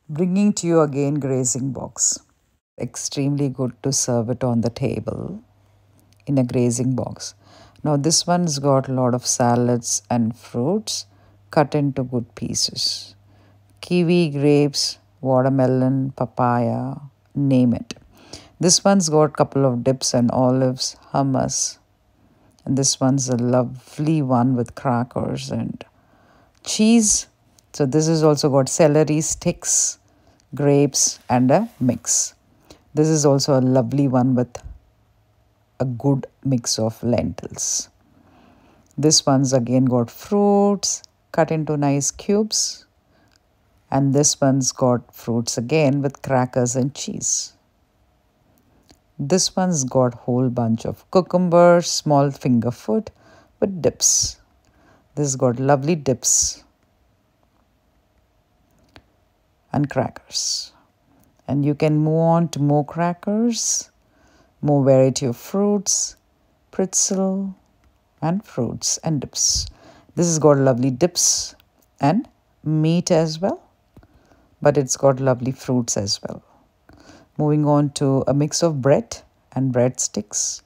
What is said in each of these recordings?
Bringing to you again grazing box. Extremely good to serve it on the table in a grazing box. Now this one's got a lot of salads and fruits cut into good pieces. Kiwi, grapes, watermelon, papaya, name it. This one's got a couple of dips and olives, hummus. And this one's a lovely one with crackers and cheese. So this has also got celery sticks, grapes, and a mix. This is also a lovely one with a good mix of lentils. This one's again got fruits cut into nice cubes. And this one's got fruits again with crackers and cheese. This one's got whole bunch of cucumbers, small finger food with dips. This has got lovely dips and crackers. And you can move on to more crackers, more variety of fruits, pretzel, and fruits and dips. This has got lovely dips and meat as well, but it's got lovely fruits as well. Moving on to a mix of bread and breadsticks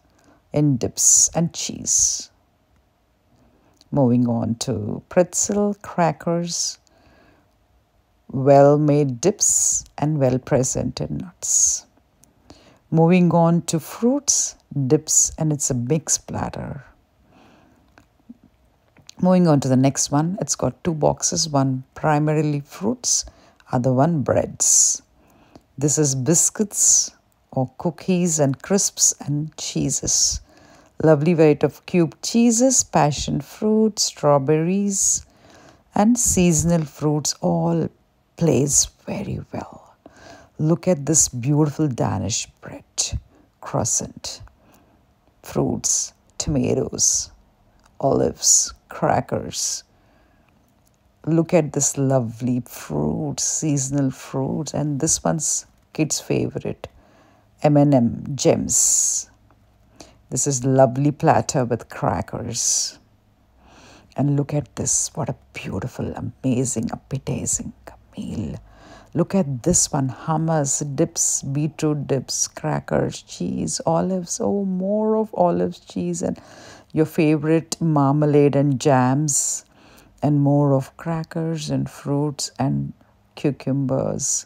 in dips and cheese. Moving on to pretzel, crackers, well-made dips and well-presented nuts. Moving on to fruits, dips, and it's a mixed platter. Moving on to the next one, it's got two boxes, one primarily fruits, other one breads. This is biscuits or cookies and crisps and cheeses. Lovely variety of cubed cheeses, passion fruit, strawberries, and seasonal fruits all plays very well. Look at this beautiful Danish bread, croissant, fruits, tomatoes, olives, crackers. Look at this lovely fruit, seasonal fruits, and this one's kids' favorite, M&M gems. This is lovely platter with crackers. And look at this, what a beautiful, amazing, appetizing meal. Look at this one, hummus, dips, beetroot dips, crackers, cheese, olives. Oh, more of olives, cheese, and your favorite marmalade and jams, and more of crackers and fruits and cucumbers,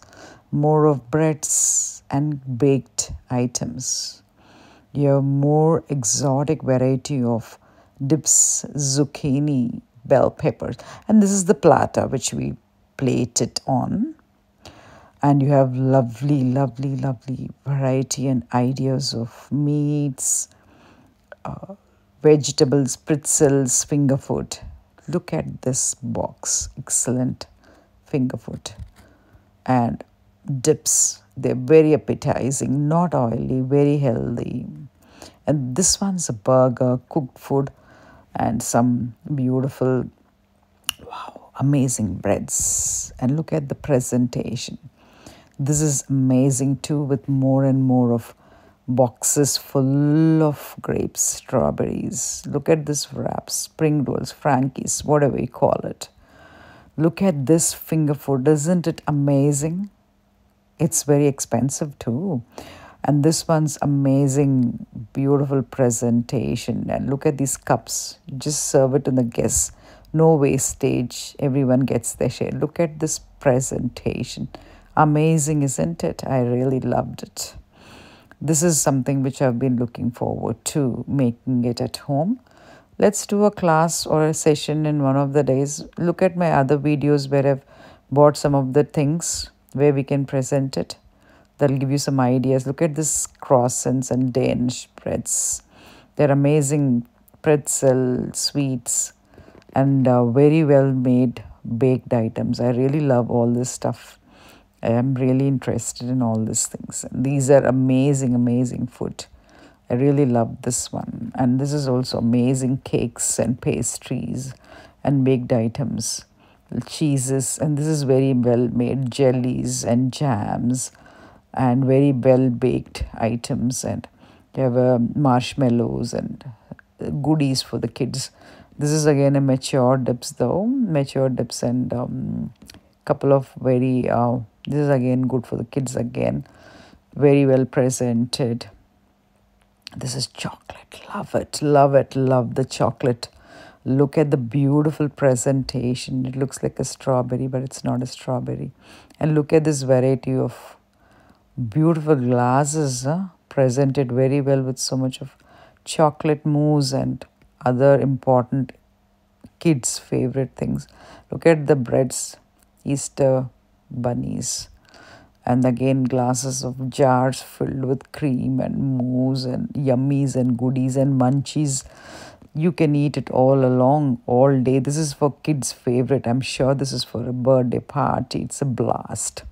more of breads and baked items. You have more exotic variety of dips, zucchini, bell peppers. And this is the platter which we plate it on. And you have lovely, lovely, lovely variety and ideas of meats, vegetables, pretzels, finger food. Look at this box. Excellent finger food. And dips. They're very appetizing, not oily, very healthy. And this one's a burger, cooked food, and some beautiful, wow, amazing breads. And look at the presentation. This is amazing too, with more and more of boxes full of grapes, strawberries. Look at this wrap, spring rolls, Frankies, whatever you call it. Look at this finger food. Isn't it amazing? It's very expensive too. And this one's amazing, beautiful presentation. And look at these cups. Just serve it to the guests. No wastage. Everyone gets their share. Look at this presentation. Amazing, isn't it? I really loved it. This is something which I've been looking forward to, making it at home. Let's do a class or a session in one of the days. Look at my other videos where I've bought some of the things where we can present it. That'll give you some ideas. Look at this croissants and Danish breads. They're amazing pretzel sweets and very well made baked items. I really love all this stuff. I am really interested in all these things. These are amazing, amazing food. I really love this one. And this is also amazing cakes and pastries and baked items, cheeses. And this is very well made jellies and jams and very well baked items. And you have marshmallows and goodies for the kids. This is again a mature dips though. Mature dips and couple of very This is again good for the kids again. Very well presented. This is chocolate. Love it, love it, love the chocolate. Look at the beautiful presentation. It looks like a strawberry, but it's not a strawberry. And look at this variety of beautiful glasses, presented very well with so much of chocolate mousse and other important kids' favorite things. Look at the breads, Easter bunnies, and again glasses of jars filled with cream and mousse and yummies and goodies and munchies. You can eat it all along, all day. This is for kids' favorite. I'm sure this is for a birthday party. It's a blast.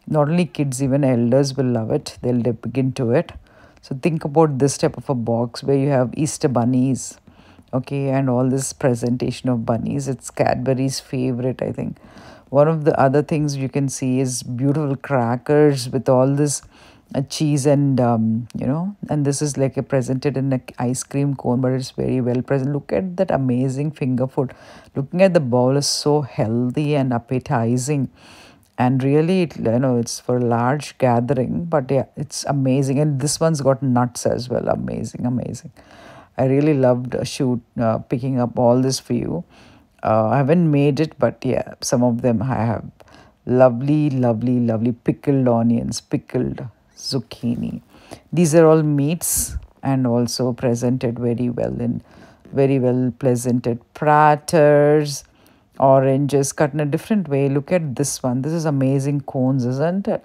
Not only kids, even elders will love it. They'll dig into it. So think about this type of a box where you have Easter bunnies, okay, and all this presentation of bunnies. It's Cadbury's favorite, I think. One of the other things you can see is beautiful crackers with all this cheese and and this is like a presented in a ice cream cone, but it's very well present. Look at that amazing finger food. Looking at the bowl is so healthy and appetizing, and really it's for a large gathering, but yeah, it's amazing. And this one's got nuts as well. Amazing, amazing. I really loved picking up all this for you. I haven't made it, but yeah, some of them I have. Lovely, lovely, lovely pickled onions, pickled zucchini. These are all meats and also presented very well in very well presented platters. Oranges cut in a different way. Look at this one. This is amazing cones, isn't it?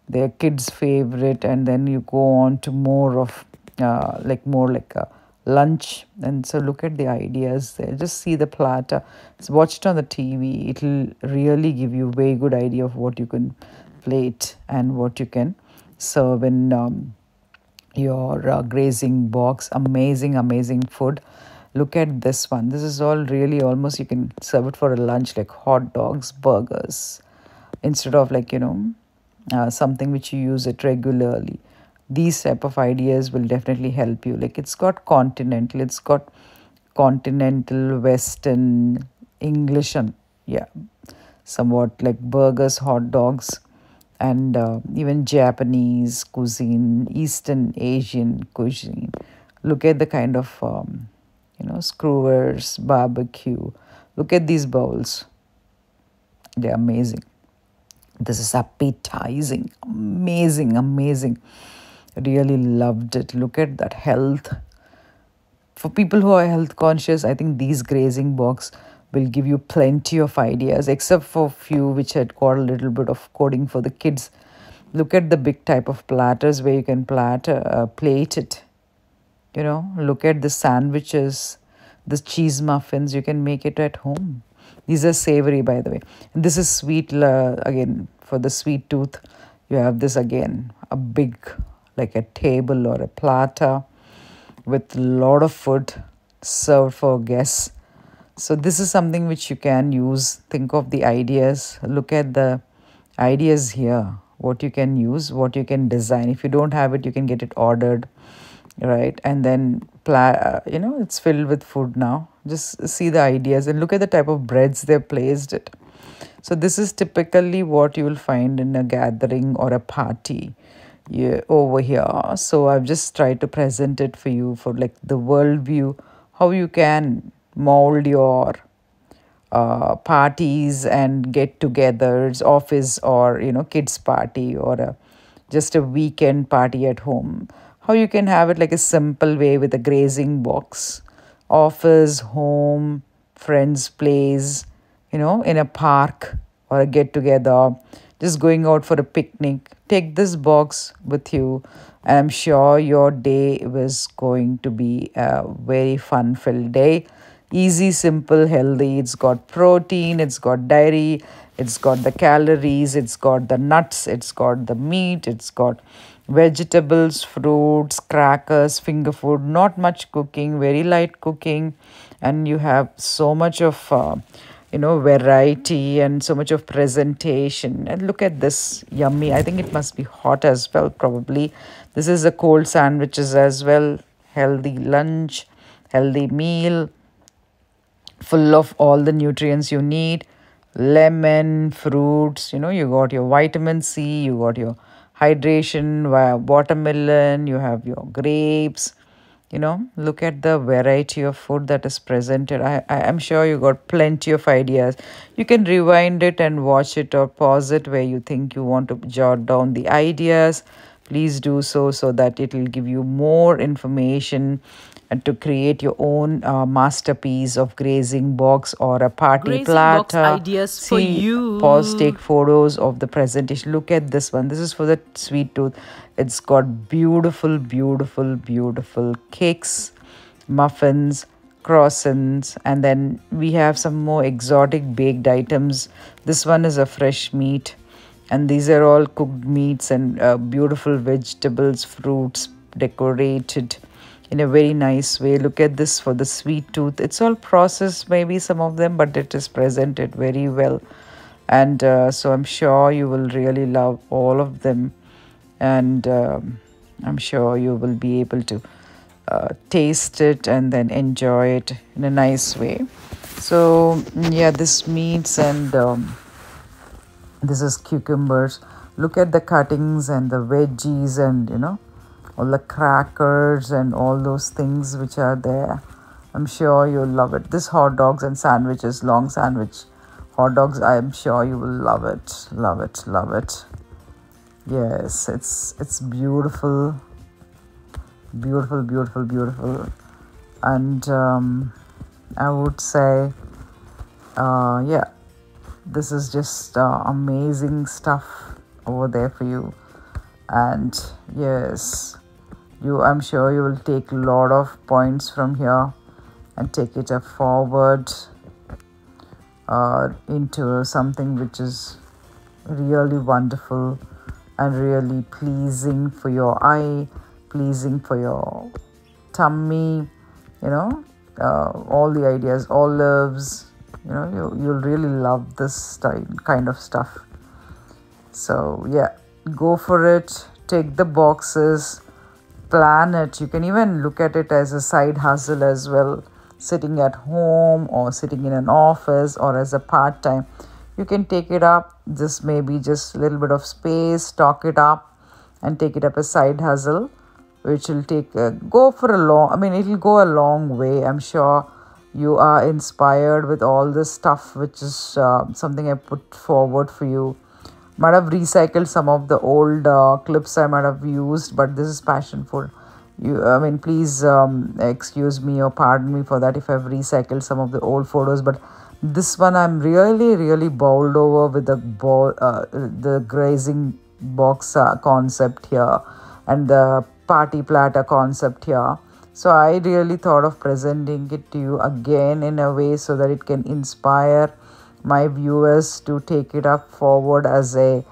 They're kids' favorite, and then you go on to more of more like a lunch. And so look at the ideas there. Just see the platter. It's watched on the TV. It'll really give you a very good idea of what you can plate and what you can serve in your grazing box. Amazing, amazing food. Look at this one. This is all really almost you can serve it for a lunch, like hot dogs, burgers, instead of something which you use it regularly. These type of ideas will definitely help you. Like it's got continental, Western, English, and yeah, somewhat like burgers, hot dogs, and even Japanese cuisine, Eastern Asian cuisine. Look at the kind of skewers, barbecue. Look at these bowls. They're amazing. This is appetizing. Amazing, amazing. Really loved it. Look at that health. For people who are health conscious, I think these grazing box will give you plenty of ideas, except for few which had got a little bit of coding for the kids. Look at the big type of platters where you can plate it. Look at the sandwiches, the cheese muffins. You can make it at home. These are savory, by the way. And this is sweet, again, for the sweet tooth. You have this again, a big, like a table or a platter with a lot of food served for guests. So this is something which you can use. Think of the ideas. Look at the ideas here. What you can use, what you can design. If you don't have it, you can get it ordered, right? And then it's filled with food now. Just see the ideas and look at the type of breads they've placed it. So this is typically what you will find in a gathering or a party over here. So I've just tried to present it for you for like the world view, how you can mold your parties and get-togethers, office or kids party or just a weekend party at home. How you can have it like a simple way with a grazing box, office, home, friends' place, in a park or a get-together, just going out for a picnic. Take this box with you, and I'm sure your day was going to be a very fun-filled day. Easy, simple, healthy. It's got protein, it's got dairy, it's got the calories, it's got the nuts, it's got the meat, it's got vegetables, fruits, crackers, finger food. Not much cooking, very light cooking, and you have so much of variety and so much of presentation. And look at this, yummy. I think it must be hot as well, probably. This is a cold sandwiches as well. Healthy lunch, healthy meal, full of all the nutrients you need. lemon, fruits, you got your vitamin C, you got your hydration, watermelon, you have your grapes. Look at the variety of food that is presented. I am sure you got plenty of ideas. You can rewind it and watch it or pause it where you think you want to jot down the ideas. Please do so that it will give you more information and to create your own masterpiece of grazing box or a party Grazing box platter. ideas for See, pause, you. take photos of the presentation. Look at this one. This is for the sweet tooth. It's got beautiful, beautiful, beautiful cakes, muffins, croissants, and then we have some more exotic baked items. This one is a fresh meat, and these are all cooked meats and beautiful vegetables, fruits decorated in a very nice way. Look at this for the sweet tooth. It's all processed, maybe some of them, but it is presented very well. And so I'm sure you will really love all of them. And I'm sure you will be able to taste it and then enjoy it in a nice way. So, yeah, this meats and this is cucumbers. Look at the cuttings and the veggies and all the crackers and all those things which are there. I'm sure you'll love it. This hot dogs and sandwiches, long sandwich hot dogs, I'm sure you will love it. Love it, love it. Yes, it's beautiful. Beautiful, beautiful, beautiful. And I would say yeah, this is just amazing stuff over there for you. And yes, I'm sure you will take a lot of points from here and take it forward into something which is really wonderful and really pleasing for your eye, pleasing for your tummy, all the ideas, olives, you'll really love this kind of stuff. So yeah, go for it, take the boxes, plan it. You can even look at it as a side hustle as well, sitting at home or sitting in an office or as a part-time. You can take it up, just maybe just a little bit of space, stock it up and take it up a side hustle, which will go for a long, it'll go a long way. I'm sure you are inspired with all this stuff, which is something I put forward for you. Might have recycled some of the old clips I might have used, but this is passion for you. Please excuse me or pardon me for that if I've recycled some of the old photos, but this one I'm really, really bowled over with the grazing box concept here and the party platter concept here. So I really thought of presenting it to you again in a way so that it can inspire my viewers to take it up forward as a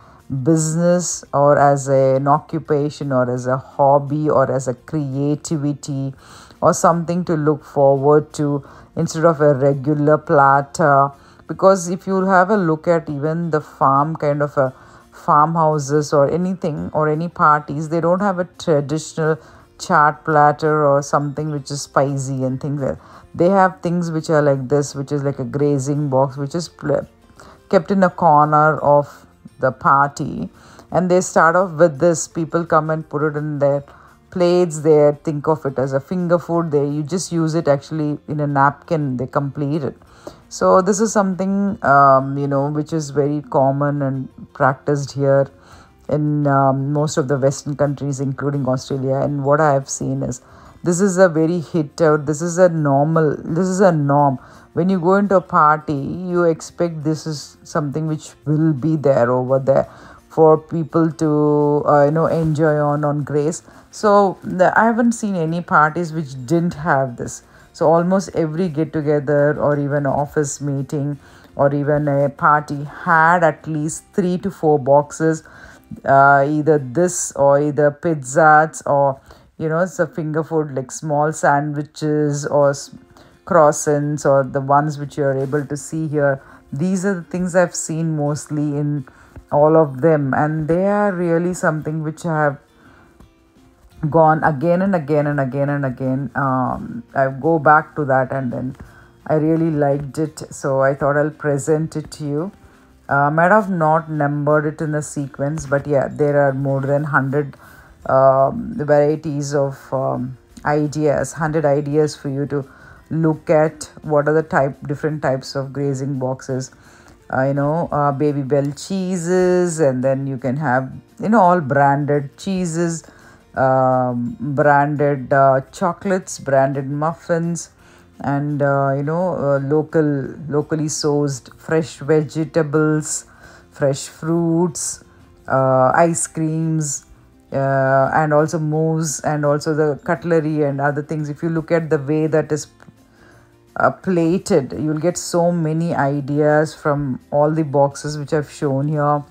business or as an occupation or as a hobby or as a creativity or something to look forward to instead of a regular platter. Because if you have a look at even the farm kind of a farmhouses or anything or any parties, they don't have a traditional chart platter or something which is spicy and things like that. They have things which are like this, which is like a grazing box, which is kept in a corner of the party, and they start off with this. People come and put it in their plates. They think of it as a finger food. You just use it actually in a napkin. They complete it. So this is something which is very common and practiced here in most of the Western countries, including Australia. And what I have seen is this is a very hit out. This is a norm. When you go into a party, you expect this is something which will be there over there for people to enjoy on grace. So I haven't seen any parties which didn't have this. So almost every get together or even office meeting or even a party had at least 3 to 4 boxes, either this or either pizzas or it's a finger food like small sandwiches or croissants or the ones which you are able to see here. These are the things I've seen mostly in all of them, and they are really something which I have gone again and again and again and again. I go back to that and then I really liked it, so I thought I'll present it to you. Might have not numbered it in a sequence, but yeah, there are more than 100 varieties of ideas, 100 ideas for you to look at. What are the different types of grazing boxes? Baby bell cheeses, and then you can have, all branded cheeses, branded chocolates, branded muffins, and locally sourced fresh vegetables, fresh fruits, ice creams, and also mousse, and also the cutlery and other things. If you look at the way that is plated, you'll get so many ideas from all the boxes which I've shown here.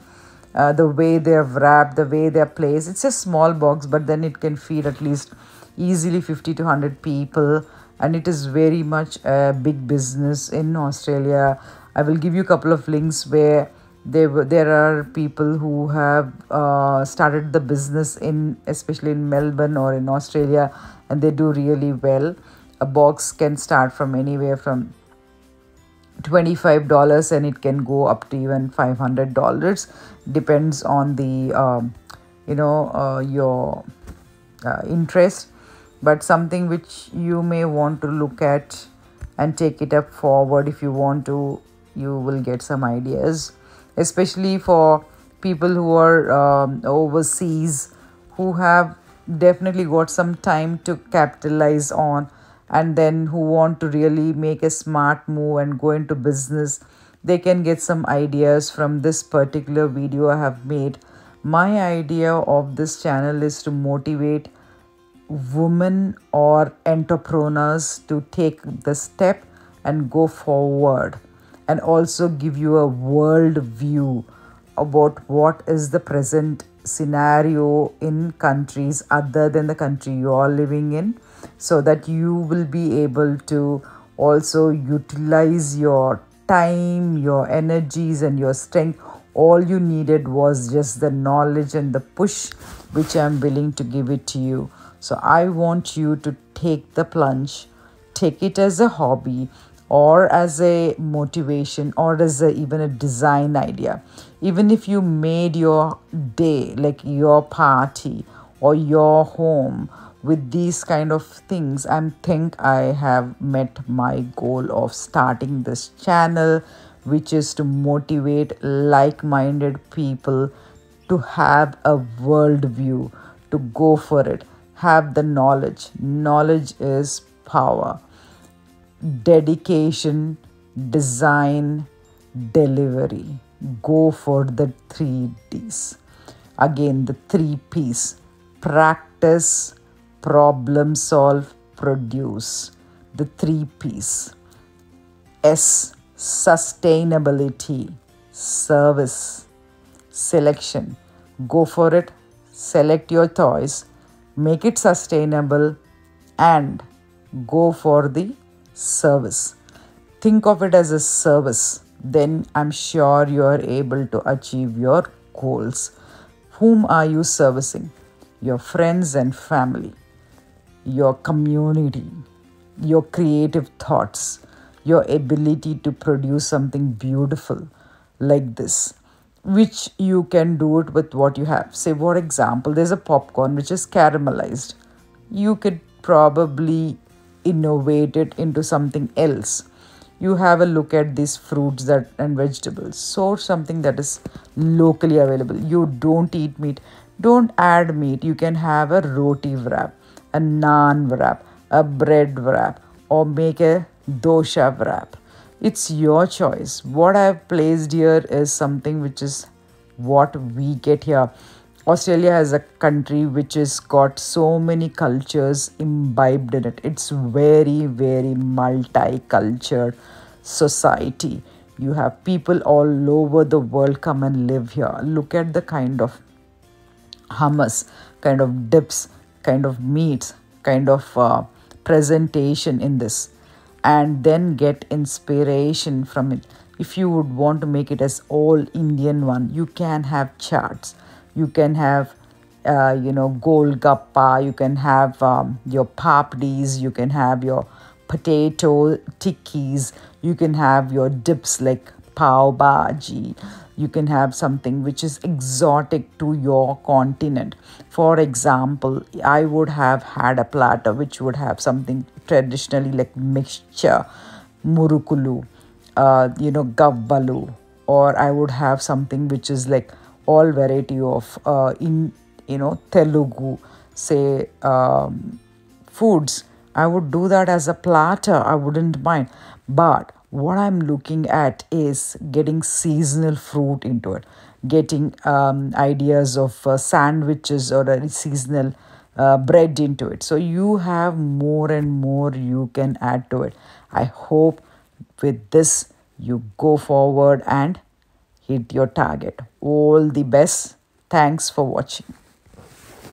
The way they're wrapped, the way they're placed. It's a small box, but then it can feed at least easily 50 to 100 people, and it is very much a big business in Australia. I will give you a couple of links where there are people who have started the business especially in Melbourne or in Australia, and they do really well. A box can start from anywhere from $25, and it can go up to even $500. Depends on the your interest, but something which you may want to look at and take it up forward. If you want to, you will get some ideas, especially for people who are overseas, who have definitely got some time to capitalize on, and then who want to really make a smart move and go into business. They can get some ideas from this particular video I have made. My idea of this channel is to motivate women or entrepreneurs to take the step and go forward, and also give you a world view about what is the present scenario in countries other than the country you are living in, so that you will be able to also utilize your time, your energies, and your strength. All you needed was just the knowledge and the push, which I'm willing to give it to you. So I want you to take the plunge, take it as a hobby, or as a motivation, or as even a design idea. Even if you made your day, like your party or your home, with these kind of things, I think I have met my goal of starting this channel, which is to motivate like-minded people to have a world view, to go for it, have the knowledge. Knowledge is power. Dedication, design, delivery. Go for the 3Ds. Again, the 3Ps: practice, problem solve, produce. The 3Ps. S, sustainability, service, selection. Go for it. Select your choice, make it sustainable, and go for the service. Think of it as a service. Then I'm sure you are able to achieve your goals. Whom are you servicing? Your friends and family, your community, your creative thoughts, your ability to produce something beautiful like this, which you can do it with what you have. Say, for example, there's a popcorn which is caramelized. You could probably innovate it into something else. You have a look at these fruits and vegetables. Source something that is locally available. You don't eat meat, don't add meat. You can have a roti wrap, a naan wrap, a bread wrap, or make a dosha wrap. It's your choice. What I've placed here is something which is what we get here. Australia has a country which has got so many cultures imbibed in it. It's very, very multicultural society. You have people all over the world come and live here. Look at the kind of hummus, kind of dips, kind of meats, kind of presentation in this, and then get inspiration from it. If you would want to make it as all Indian one, you can have charts. You can have, golgappa. You can have your papdis. You can have your potato tikkis. You can have your dips like pav bhaji. You can have something which is exotic to your continent. For example, I would have had a platter which would have something traditionally like mixture, murukulu, gavvalu, or I would have something which is like all variety of Telugu, say foods. I would do that as a platter. I wouldn't mind. But what I'm looking at is getting seasonal fruit into it, getting ideas of sandwiches or a seasonal bread into it. So you have more and more you can add to it. I hope with this you go forward and hit your target. All the best. Thanks for watching.